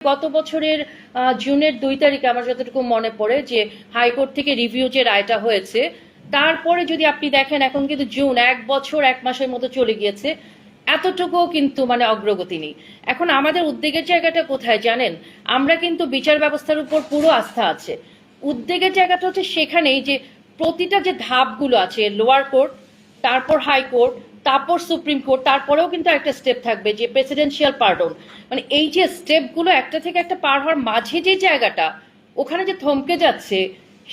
গত বছরের জুনের 2 তারিখে আমার যতটুকু মনে পড়ে যে হাইকোর্ট থেকে রিভিউ যে রায়টা হয়েছে, তারপরে যদি আপনি দেখেন এখন কিন্তু জুন 1 বছর 1 মাসের মতো চলে গিয়েছে, এতটুকুও কিন্তু অগ্রগতি নেই। এখন আমাদের উদ্বেগের জায়গাটা কোথায় জানেন? আমরা কিন্তু বিচার ব্যবস্থার উপর পুরো আস্থা আছে। উদ্বেগের জায়গাটা হচ্ছে সেখানেই যে প্রতিটা যে ধাপগুলো আছে, লোয়ার কোর্ট, তারপর হাইকোর্ট, তারপর সুপ্রিম কোর্ট, তারপরেও কিন্তু একটা স্টেপ থাকবে যে প্রেসিডেন্সিয়াল পার্ডন। এই যে স্টেপগুলো একটা থেকে একটা পার হওয়ার মাঝে যে জায়গাটা, ওখানে যে থমকে যাচ্ছে,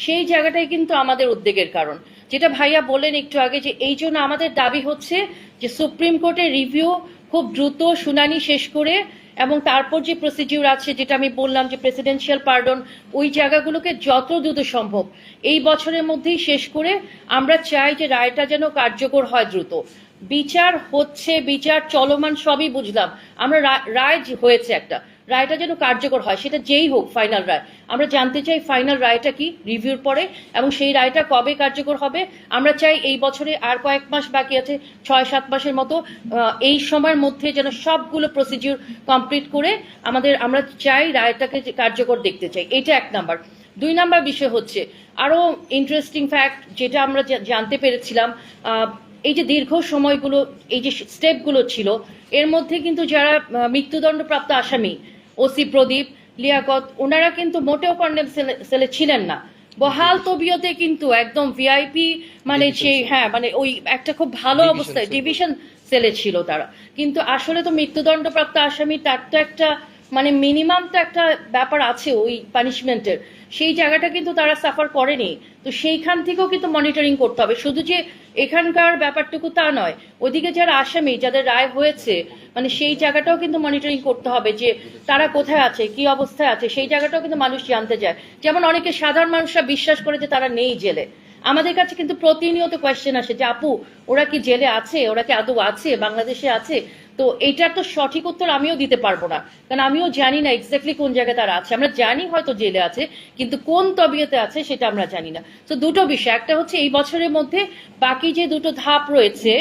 সেই জায়গাটাই কিন্তু আমাদের উদ্বেগের কারণ। যেটা ভাইয়া বললেন একটু আগে, যে এই জন্য আমাদের দাবি হচ্ছে যে সুপ্রিম কোর্টের রিভিউ খুব দ্রুত শুনানি শেষ করে, এবং তারপর যে প্রসিডিউর আছে যেটা আমি বললাম যে প্রেসিডেন্সিয়াল পার্ডন, ওই জায়গাগুলোকে যত দ্রুত সম্ভব এই বছরের মধ্যেই শেষ করে আমরা চাই যে রায়টা যেন কার্যকর হয় দ্রুত। বিচার হচ্ছে, বিচার চলমান, সবই বুঝলাম, আমরা রায় হয়েছে একটা, রায়টা যেন কার্যকর হয়, সেটা যেই হোক ফাইনাল রায়। আমরা জানতে চাই ফাইনাল রায়টা কি রিভিউর পরে, এবং সেই রায়টা কবে কার্যকর হবে। আমরা চাই এই বছরে আর কয়েক মাস বাকি আছে, 6-7 মাসের মতো, এই সময়ের মধ্যে যেন সবগুলো প্রসিডিউর কমপ্লিট করে আমরা চাই রায়টাকে কার্যকর দেখতে চাই। এটা 1 নাম্বার। 2 নাম্বার বিষয় হচ্ছে আরো ইন্টারেস্টিং ফ্যাক্ট, যেটা আমরা জানতে পেরেছিলাম, এই যে দীর্ঘ সময়গুলো, এই যে স্টেপগুলো ছিল, এর মধ্যে কিন্তু যারা মৃত্যুদণ্ডপ্রাপ্ত আসামি, ওসি প্রদীপ, লিয়াকত, ওনারা কিন্তু মোটেও কন্ডেম সেলে ছিলেন না। বহাল তবিয়তে কিন্তু একদম ভিআইপি, সেই ওই একটা খুব ভালো অবস্থায় ডিভিশন সেলে ছিল তারা। কিন্তু আসলে তো মৃত্যুদণ্ডপ্রাপ্ত আসামি, তার তো একটা মিনিমাম তো একটা ব্যাপার আছে ওই পানিশমেন্টের, সেই জায়গাটা কিন্তু তারা সাফার করেনি। তো সেইখান থেকেও কিন্তু মনিটরিং করতে হবে, শুধু যে এখানকার ব্যাপারটুকু তা নয়, ওদিকে যারা আসামি, যাদের রায় হয়েছে, সেই জায়গাটাও কিন্তু মনিটরিং করতে হবে যে তারা কোথায় আছে, কি অবস্থায় আছে, সেই জায়গাটাও কিন্তু মানুষ জানতে চায়। যেমন অনেকে সাধারণ মানুষরা বিশ্বাস করে যে তারা নেই জেলে। আমাদের কাছে কিন্তু প্রতিনিয়ত কোয়েশ্চেন আসে যে আপু, ওরা কি জেলে আছে, ওরা কি আদৌ আছে, বাংলাদেশে আছে? তো এটার তো সঠিক উত্তর আমিও দিতে পারবো না, কারণ আমিও জানি না এক্স্যাক্টলি কোন জায়গায় তারা আছে। আমরা জানি হয়তো জেলে আছে, কিন্তু কোন তবিয়তে আছে সেটা আমরা জানি না। তো দুটো বিষয়, একটা হচ্ছে এই বছরের মধ্যে বাকি যে দুটো ধাপ রয়েছে,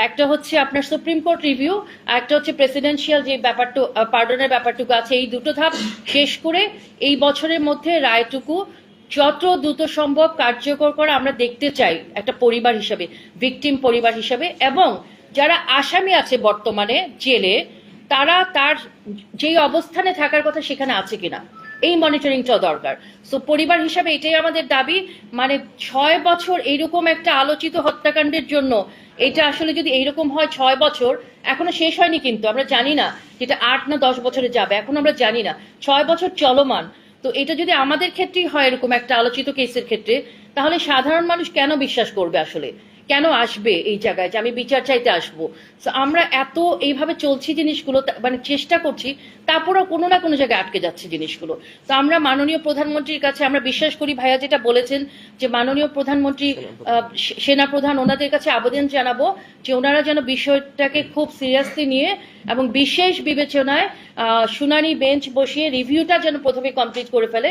একটা হচ্ছে আপনার সুপ্রিম কোর্ট রিভিউ, আর একটা হচ্ছে প্রেসিডেন্সিয়াল যে ব্যাপারটুকু, পার্ডনের ব্যাপারটুকু আছে, এই দুটো ধাপ শেষ করে এই বছরের মধ্যে রায়টুকু যত দ্রুত সম্ভব কার্যকর করা আমরা দেখতে চাই, একটা পরিবার হিসাবে, ভিকটিম পরিবার হিসাবে। এবং যারা আসামি আছে বর্তমানে জেলে, তারা তার যেই অবস্থানে থাকার কথা সেখানে আছে কিনা, এই মনিটরিংটাও দরকার। সো পরিবার হিসাবে এটাই আমাদের দাবি। 6 বছর এইরকম একটা আলোচিত হত্যাকাণ্ডের জন্য, এটা আসলে যদি এইরকম হয়, 6 বছর এখনো শেষ হয়নি, কিন্তু আমরা জানি না যেটা 8 না 10 বছরে যাবে, এখন আমরা জানি না, 6 বছর চলমান। তো এটা যদি আমাদের ক্ষেত্রেই হয় এরকম একটা আলোচিত কেসের ক্ষেত্রে, তাহলে সাধারণ মানুষ কেন বিশ্বাস করবে, আসলে কেন আসবে এই জায়গায় যে আমি বিচার চাইতে আসবো? আমরা এত এইভাবে চলছি জিনিসগুলো, চেষ্টা করছি, তারপরেও কোনো না কোনো জায়গায় আটকে যাচ্ছে জিনিসগুলো। তো আমরা মাননীয় প্রধানমন্ত্রীর কাছে আমরা বিশ্বাস করি, ভাইয়া যেটা বলেছেন যে মাননীয় প্রধানমন্ত্রী, সেনাপ্রধান, ওনাদের কাছে আবেদন জানাবো যে ওনারা যেন বিষয়টাকে খুব সিরিয়াসলি নিয়ে এবং বিশেষ বিবেচনায় শুনানি বেঞ্চ বসিয়ে রিভিউটা যেন প্রথমে কমপ্লিট করে ফেলে।